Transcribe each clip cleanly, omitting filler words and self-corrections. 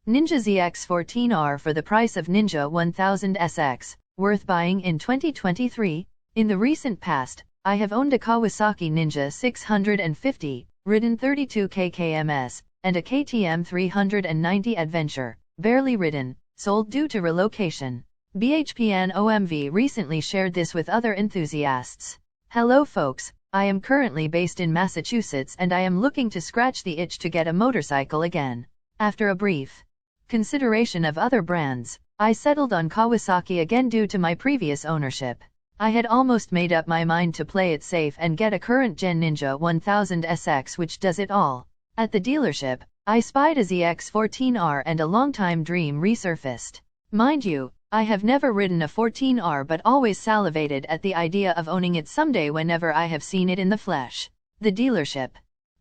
Ninja ZX-14R for the price of Ninja 1000 SX, worth buying in 2023? In the recent past, I have owned a Kawasaki Ninja 650, ridden 32 km/h, and a KTM 390 Adventure, barely ridden, sold due to relocation. BHPN OMV recently shared this with other enthusiasts. Hello folks, I am currently based in Massachusetts and I am looking to scratch the itch to get a motorcycle again. After a brief consideration of other brands, I settled on Kawasaki again due to my previous ownership. I had almost made up my mind to play it safe and get a current-gen Ninja 1000 SX which does it all. At the dealership, I spied a ZX-14R and a long-time dream resurfaced. Mind you, I have never ridden a 14R but always salivated at the idea of owning it someday whenever I have seen it in the flesh. The dealership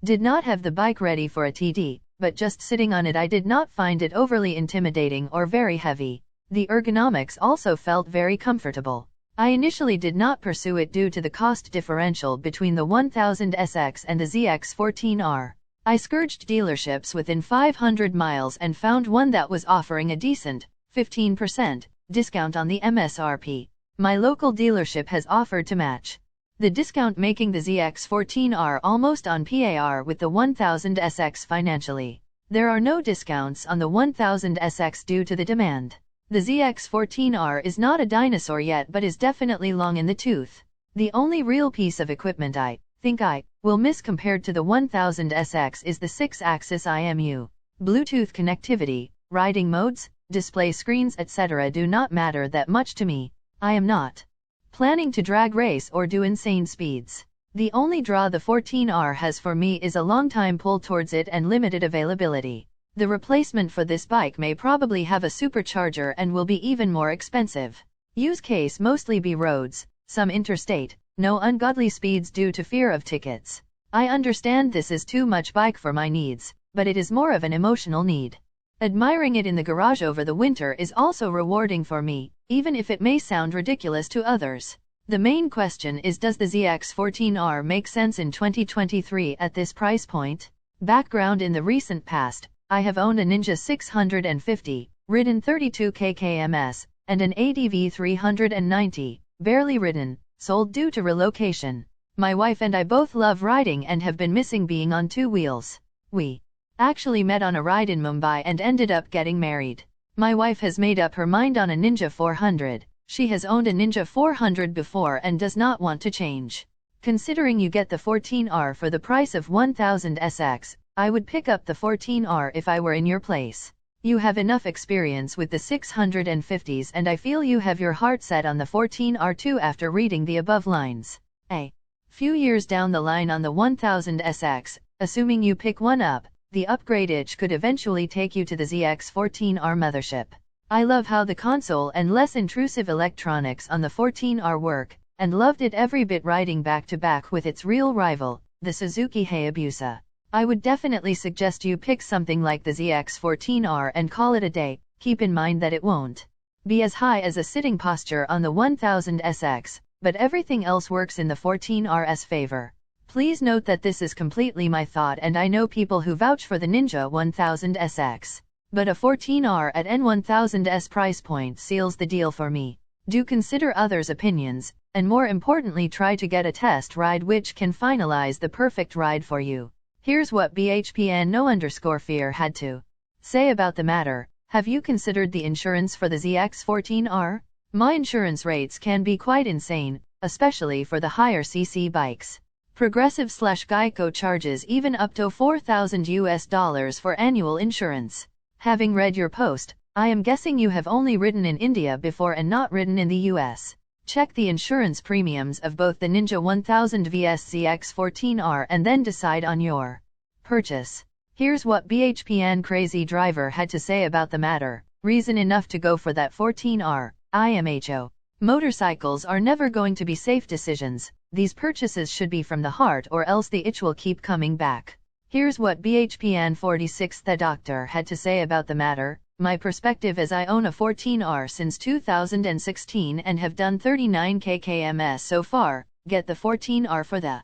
did not have the bike ready for a TD, but just sitting on it I did not find it overly intimidating or very heavy. The ergonomics also felt very comfortable. I initially did not pursue it due to the cost differential between the 1000 SX and the ZX-14R. I scourged dealerships within 500 miles and found one that was offering a decent 15% discount on the MSRP. My local dealership has offered to match the discount, making the ZX-14R almost on par with the 1000 SX financially. There are no discounts on the 1000 SX due to the demand. The ZX-14R is not a dinosaur yet but is definitely long in the tooth. The only real piece of equipment I think I will miss compared to the 1000 SX is the 6-axis IMU. Bluetooth connectivity, riding modes, display screens etc. do not matter that much to me. I am not planning to drag race or do insane speeds. The only draw the 14R has for me is a long time pull towards it and limited availability. The replacement for this bike may probably have a supercharger and will be even more expensive. Use case mostly be roads, some interstate, no ungodly speeds due to fear of tickets. I understand this is too much bike for my needs, but it is more of an emotional need. Admiring it in the garage over the winter is also rewarding for me, even if it may sound ridiculous to others. The main question is, does the ZX-14R make sense in 2023 at this price point? Background: in the recent past, I have owned a Ninja 650, ridden 32 km/h, and an ADV 390, barely ridden, sold due to relocation. My wife and I both love riding and have been missing being on two wheels. We actually met on a ride in Mumbai and ended up getting married. My wife has made up her mind on a Ninja 400. She has owned a Ninja 400 before and does not want to change. Considering you get the 14R for the price of 1000 SX, I would pick up the 14R if I were in your place. You have enough experience with the 650s and I feel you have your heart set on the 14R too after reading the above lines. A few years down the line on the 1000 SX, assuming you pick one up, the upgrade itch could eventually take you to the ZX-14R mothership. I love how the console and less intrusive electronics on the 14R work, and loved it every bit riding back to back with its real rival, the Suzuki Hayabusa. I would definitely suggest you pick something like the ZX-14R and call it a day. Keep in mind that it won't be as high as a sitting posture on the 1000 SX, but everything else works in the 14R's favor. Please note that this is completely my thought and I know people who vouch for the Ninja 1000 SX. But a 14R at N1000's price point seals the deal for me. Do consider others' opinions, and more importantly try to get a test ride which can finalize the perfect ride for you. Here's what BHPN no_fear had to say about the matter. Have you considered the insurance for the ZX-14R? My insurance rates can be quite insane, especially for the higher cc bikes. Progressive/Geico charges even up to $4,000 for annual insurance. Having read your post, I am guessing you have only ridden in India before and not ridden in the US. Check the insurance premiums of both the Ninja 1000 vs ZX-14R and then decide on your purchase. Here's what BHPN Crazy Driver had to say about the matter. Reason enough to go for that 14R. IMHO. Motorcycles are never going to be safe decisions. These purchases should be from the heart or else the itch will keep coming back. Here's what BHPN 46 The Doctor had to say about the matter. My perspective as I own a 14R since 2016 and have done 39 km/h so far, get the 14R for the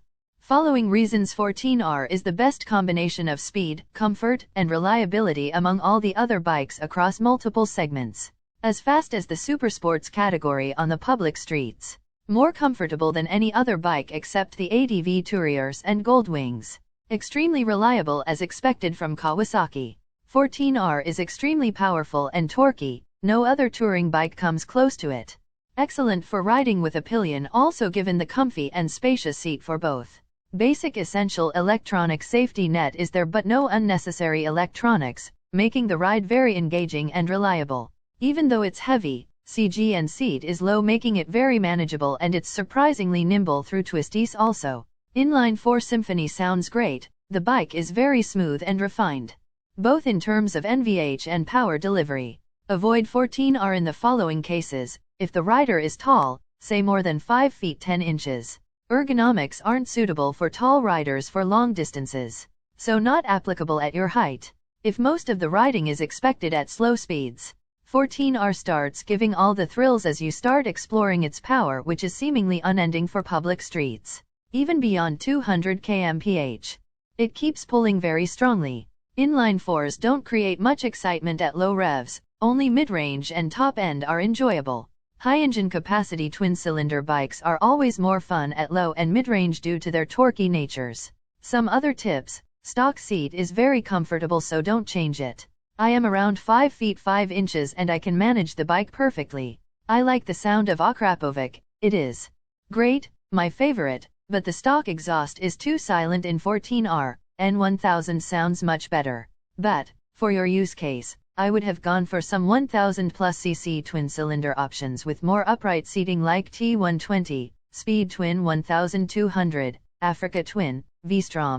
Following reasons 14R is the best combination of speed, comfort, and reliability among all the other bikes across multiple segments. As fast as the supersports category on the public streets. More comfortable than any other bike except the ADV Touriers and Goldwings. Extremely reliable as expected from Kawasaki. 14R is extremely powerful and torquey, no other touring bike comes close to it. Excellent for riding with a pillion, also given the comfy and spacious seat for both. Basic essential electronic safety net is there but no unnecessary electronics, making the ride very engaging and reliable. Even though it's heavy, CG and seat is low, making it very manageable, and it's surprisingly nimble through twisties also. Inline 4 Symphony sounds great, the bike is very smooth and refined. Both in terms of NVH and power delivery. Avoid 14R in the following cases: if the rider is tall, say more than 5 feet 10 inches. Ergonomics aren't suitable for tall riders for long distances, so not applicable at your height. If most of the riding is expected at slow speeds, 14R starts giving all the thrills as you start exploring its power, which is seemingly unending for public streets. Even beyond 200 km/h. It keeps pulling very strongly. Inline 4s don't create much excitement at low revs, only mid-range and top end are enjoyable. High engine capacity twin-cylinder bikes are always more fun at low and mid-range due to their torquey natures. Some other tips: stock seat is very comfortable, so don't change it. I am around 5 feet 5 inches and I can manage the bike perfectly. I like the sound of Akrapovic, it is great, my favorite, but the stock exhaust is too silent in 14R, N1000 sounds much better. But, for your use case, I would have gone for some 1000 plus cc twin-cylinder options with more upright seating like T120, Speed Twin 1200, Africa Twin, V-Strom.